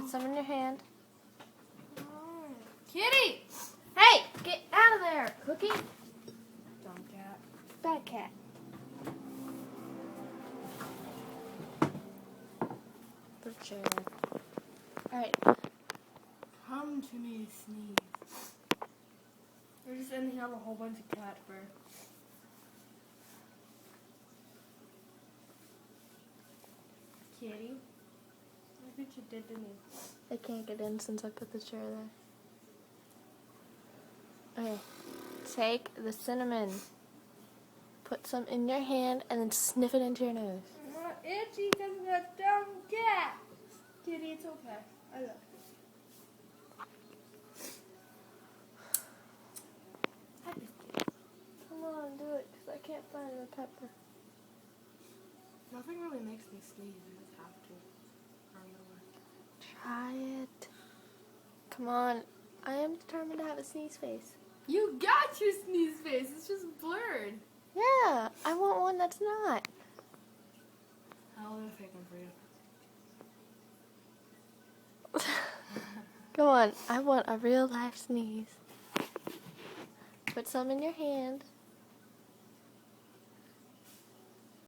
Put some in your hand. Kitty! Hey, get out of there, Cookie. Dumb cat. Bad cat. The chair. Alright. Come to me, Sneeze. We're just ending up a whole bunch of cat fur. Kitty? Look what you did to me. I can't get in since I put the chair there. Okay. Take the cinnamon. Put some in your hand and then sniff it into your nose. I'm not itchy because of that dumb cat. Kitty, it's okay. I love you. Hi, Kitty. Come on, do it, because I can't find the pepper. Nothing really makes me sneeze. I just have to. Try it. Come on. I am determined to have a sneeze face. You got your sneeze face. It's just blurred. Yeah, I want one that's not. I'll do a fake one for you. Come on, I want a real life sneeze. Put some in your hand.